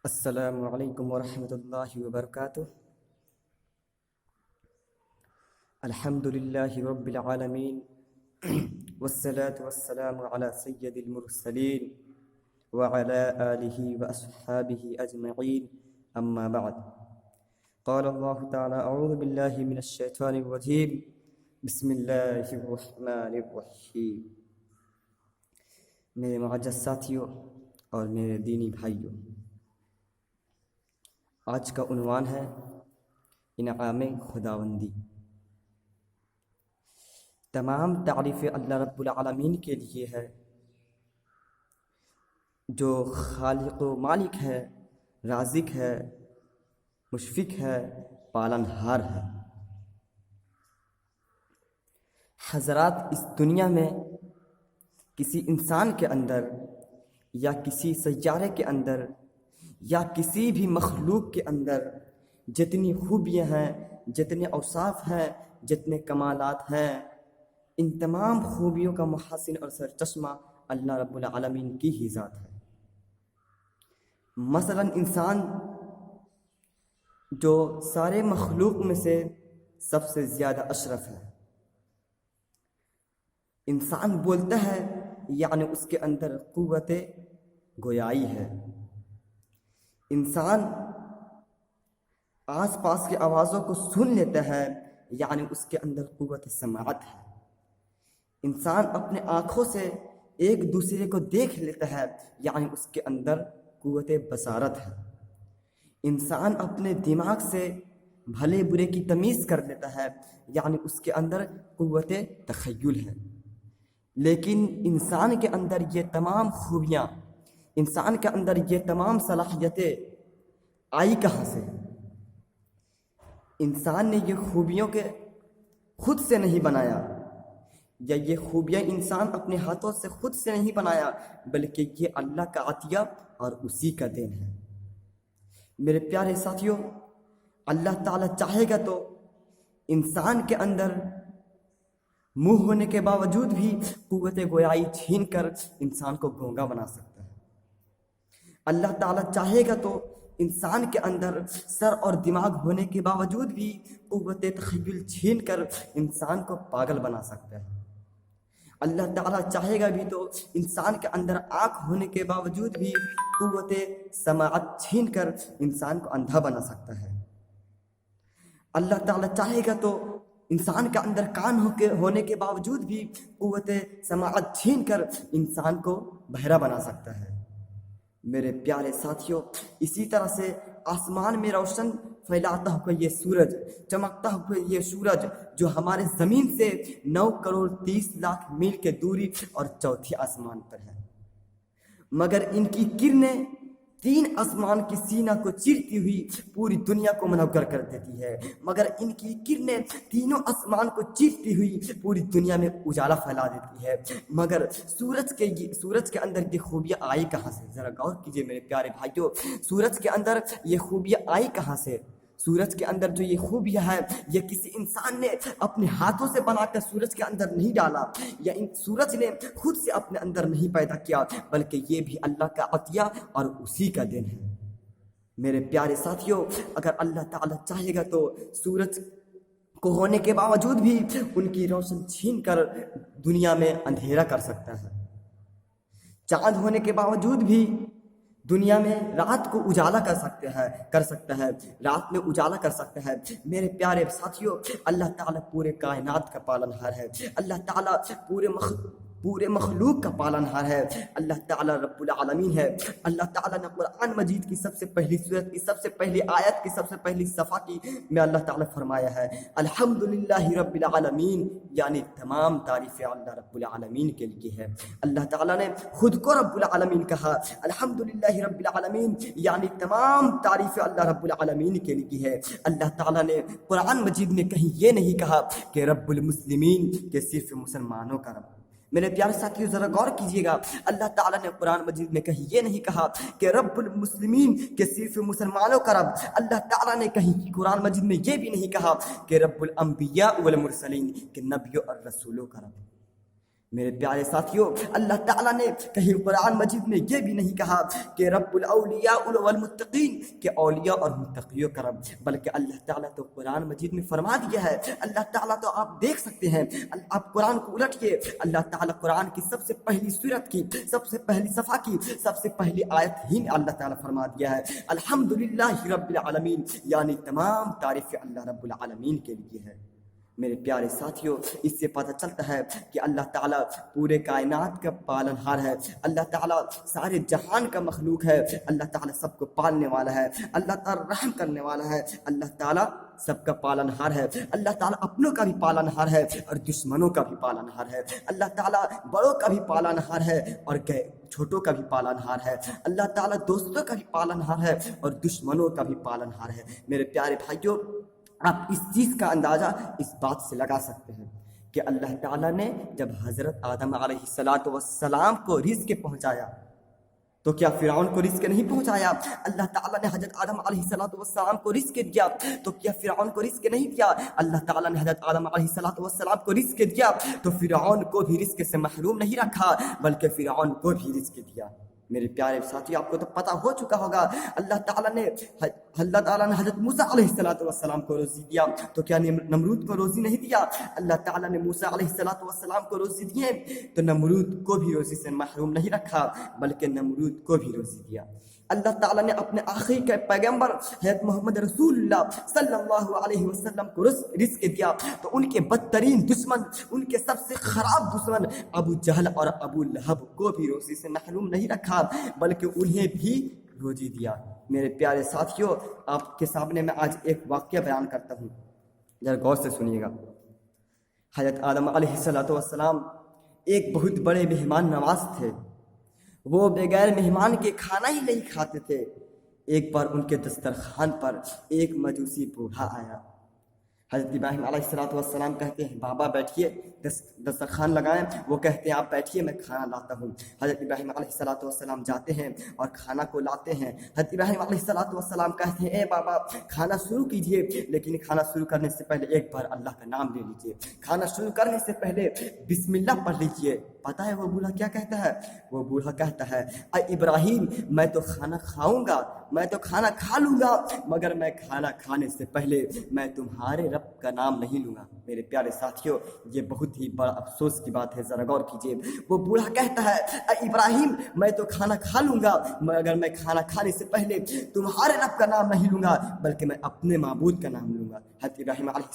السلام علیکم ورحمۃ اللہ وبرکاتہ۔ الحمد للہ رب العالمین والصلاة والسلام علی سید المرسلین وعلی آلہ واصحابہ اجمعین، اما بعد۔ قال اللہ تعالی اعوذ باللہ من الشیطان الرجیم، بسم اللہ الرحمن الرحیم۔ میرے معزز ساتھیوں اور میرے دینی بھائیوں، آج کا عنوان ہے انعام خداوندی۔ تمام تعریف اللہ رب العالمین کے لیے ہے، جو خالق و مالک ہے، رازق ہے، مشفق ہے، پالن ہار ہے۔ حضرات، اس دنیا میں کسی انسان کے اندر یا کسی سیارے کے اندر یا کسی بھی مخلوق کے اندر جتنی خوبیاں ہیں، جتنے اوصاف ہیں، جتنے کمالات ہیں، ان تمام خوبیوں کا محسن اور سرچشمہ اللہ رب العالمین کی ہی ذات ہے۔ مثلا انسان جو سارے مخلوق میں سے سب سے زیادہ اشرف ہے، انسان بولتا ہے یعنی اس کے اندر قوت گویائی ہے۔ انسان آس پاس کی آوازوں کو سن لیتا ہے یعنی اس کے اندر قوت سماعت ہے۔ انسان اپنے آنکھوں سے ایک دوسرے کو دیکھ لیتا ہے یعنی اس کے اندر قوت بصارت ہے۔ انسان اپنے دماغ سے بھلے برے کی تمیز کر لیتا ہے یعنی اس کے اندر قوت تخیل ہے۔ لیکن انسان کے اندر یہ تمام خوبیاں، انسان کے اندر یہ تمام صلاحیتیں آئی کہاں سے؟ انسان نے یہ خوبیوں کے خود سے نہیں بنایا، یا یہ خوبیاں انسان اپنے ہاتھوں سے خود سے نہیں بنایا، بلکہ یہ اللہ کا عطیہ اور اسی کا دین ہے۔ میرے پیارے ساتھیوں، اللہ تعالیٰ چاہے گا تو انسان کے اندر منہ ہونے کے باوجود بھی قوت گویائی چھین کر انسان کو گونگا بنا سکتا ہے۔ اللہ تعالیٰ چاہے گا تو انسان کے اندر سر اور دماغ ہونے کے باوجود بھی قوت تخیل چھین کر انسان کو پاگل بنا سکتا ہے۔ اللہ تعالیٰ چاہے گا بھی تو انسان کے اندر آنکھ ہونے کے باوجود بھی قوت سماعت چھین کر انسان کو اندھا بنا سکتا ہے۔ اللہ تعالیٰ چاہے گا تو انسان کے اندر کان ہونے کے باوجود بھی قوت سماعت چھین کر انسان کو بہرا بنا سکتا ہے۔ میرے پیارے ساتھیوں، اسی طرح سے آسمان میں روشن پھیلاتا ہوا یہ سورج، چمکتا ہوا یہ سورج جو ہمارے زمین سے 9,30,00,000 میل کے دوری اور چوتھی آسمان پر ہے، مگر ان کی کرنیں 3 آسمان کی سینہ کو چیرتی ہوئی پوری دنیا کو منور کر دیتی ہے، مگر ان کی کرنیں تینوں آسمان کو چیرتی ہوئی پوری دنیا میں اجالا پھیلا دیتی ہے۔ مگر سورج کے اندر یہ خوبیاں آئی کہاں سے؟ ذرا غور کیجئے میرے پیارے بھائیوں، سورج کے اندر یہ خوبیاں آئی کہاں سے؟ سورج کے اندر جو یہ خوبیاں ہے، یہ کسی انسان نے اپنے ہاتھوں سے بنا کر سورج کے اندر نہیں ڈالا، یا سورج نے خود سے اپنے اندر نہیں پیدا کیا، بلکہ یہ بھی اللہ کا عطیہ اور اسی کا دین ہے۔ میرے پیارے ساتھیوں، اگر اللہ تعالیٰ چاہے گا تو سورج کو ہونے کے باوجود بھی ان کی روشن چھین کر دنیا میں اندھیرا کر سکتا ہے۔ چاند ہونے کے باوجود بھی دنیا میں رات کو اجالا کر سکتا ہے، رات میں اجالا کر سکتا ہے۔ میرے پیارے ساتھیوں، اللہ تعالیٰ پورے کائنات کا پالن ہار ہے، اللہ تعالیٰ پورے مخلوق کا پالن ہار ہے، اللہ تعالیٰ رب العالمین ہے۔ اللہ تعالیٰ نے قرآن مجید کی سب سے پہلی سورت کی سب سے پہلی آیت کی سب سے پہلی صفحہ کی میں اللہ تعالیٰ فرمایا ہے الحمدللہ رب العالمین، یعنی تمام تعریفیں اللہ رب العالمین کے لیے ہے۔ اللہ تعالیٰ نے خود کو رب العالمین کہا، الحمدللہ رب العالمین، یعنی تمام تعریفیں اللہ رب العالمین کے لیے ہے۔ اللہ تعالیٰ نے قرآن مجید میں کہیں یہ نہیں کہا کہ رب المسلمین، کہ صرف مسلمانوں کا رب۔ میرے پیارے ساتھیوں، ذرا غور کیجیے گا، اللہ تعالیٰ نے قرآن مجید میں کہیں یہ نہیں کہا کہ رب المسلمین، کہ صرف مسلمانوں کا رب۔ اللہ تعالیٰ نے کہیں قرآن مجید میں یہ بھی نہیں کہا کہ رب الانبیاء والمرسلین، کہ نبیوں اور رسولوں کا رب۔ میرے پیارے ساتھیوں، اللہ تعالیٰ نے کہیں قرآن مجید میں یہ بھی نہیں کہا کہ رب الاولیاء والمتقین، کہ اولیاء اور متقیوں کا رب، بلکہ اللہ تعالیٰ تو قرآن مجید میں فرما دیا ہے. اللہ تعالیٰ تو آپ دیکھ سکتے ہیں، آپ قرآن کو الٹیے، اللہ تعالیٰ قرآن کی سب سے پہلی سورت کی سب سے پہلی صفحہ کی سب سے پہلی آیت ہی میں اللہ تعالیٰ فرما دیا ہے الحمدللہ رب العالمین، یعنی تمام تعریف اللہ رب العالمین کے لیے ہے. میرے پیارے ساتھیوں، اس سے پتہ چلتا ہے کہ اللہ تعالیٰ پورے کائنات کا پالن ہار ہے، اللہ تعالیٰ سارے جہان کا مخلوق ہے، اللہ تعالیٰ سب کو پالنے والا ہے، اللہ تعالیٰ رحم کرنے والا ہے، اللہ تعالیٰ سب کا پالن ہار ہے، اللہ تعالیٰ اپنوں کا بھی پالن ہار ہے اور دشمنوں کا بھی پالن ہار ہے، اللہ تعالیٰ بڑوں کا بھی پالن ہار ہے اور چھوٹوں کا بھی پالن ہار ہے، اللہ تعالیٰ دوستوں کا بھی پالن ہار ہے اور دشمنوں کا بھی پالن ہار ہے. میرے پیارے بھائیوں، آپ اس چیز کا اندازہ اس بات سے لگا سکتے ہیں کہ اللہ تعالیٰ نے جب حضرت آدم علیہ السلام کو رزق پہنچایا تو کیا فرعون کو رزق نہیں پہنچایا؟ اللہ تعالیٰ نے حضرت آدم علیہ السلام کو رزق دیا تو کیا فرعون کو رزق نہیں دیا؟ اللہ تعالیٰ نے حضرت آدم علیہ السلام کو رزق دیا تو فرعون کو بھی رزق سے محروم نہیں رکھا بلکہ فرعون کو بھی رزق دیا. میرے پیارے ساتھی، آپ کو تو پتہ ہو چکا ہوگا اللہ تعالیٰ نے حضرت موسیٰ علیہ السلام کو روزی دیا تو کیا نمرود کو روزی نہیں دیا؟ اللہ تعالیٰ نے موسیٰ علیہ السلام کو روزی دیے تو نمرود کو بھی روزی سے محروم نہیں رکھا بلکہ نمرود کو بھی روزی دیا. اللہ تعالیٰ نے اپنے آخری کے پیغمبر حضرت محمد رسول اللہ صلی اللہ علیہ وسلم کو رزق دیا تو ان کے بدترین دشمن، ان کے سب سے خراب دشمن ابو جہل اور ابو لہب کو بھی روزی سے محروم نہیں رکھا بلکہ انہیں بھی روزی دیا. میرے پیارے ساتھیوں، آپ کے سامنے میں آج ایک واقعہ بیان کرتا ہوں، ذرا غور سے سنیے گا. حضرت آدم علیہ السلام ایک بہت بڑے مہمان نواز تھے، وہ بغیر مہمان کے کھانا ہی نہیں کھاتے تھے. ایک بار ان کے دسترخوان پر ایک مجوسی بوڑھا آیا. حضرت ابراہیم علیہ السلام کہتے ہیں بابا بیٹھیے، دسترخوان لگائیں. وہ کہتے ہیں آپ بیٹھیے، میں کھانا لاتا ہوں. حضرت ابراہیم علیہ السلام جاتے ہیں اور کھانا کو لاتے ہیں. حضرت ابراہیم علیہ السلام کہتے ہیں اے بابا کھانا شروع کیجئے، لیکن کھانا شروع کرنے سے پہلے ایک بار اللہ کا نام لے لیجئے. کھانا شروع کرنے سے پہلے بسم اللہ پڑھ لیجئے. پتہ ہے وہ بوڑھا کیا کہتا ہے؟ وہ بوڑھا کہتا ہے اے ابراہیم، میں تو کھانا کھاؤں گا، میں تو کھانا کھا لوں گا، مگر میں کھانا کھانے سے پہلے میں تمہارے رب کا نام نہیں لوں گا. میرے پیارے ساتھیوں، یہ بہت ہی بڑا افسوس کی بات ہے، ذرا غور کیجیے. وہ بوڑھا کہتا ہے اے ابراہیم، میں تو کھانا کھا لوں گا مگر میں کھانا کھانے سے پہلے تمہارے رب کا نام نہیں لوں گا بلکہ میں اپنے معبود کا نام لوں گا. حضرت ابراہیم علیہ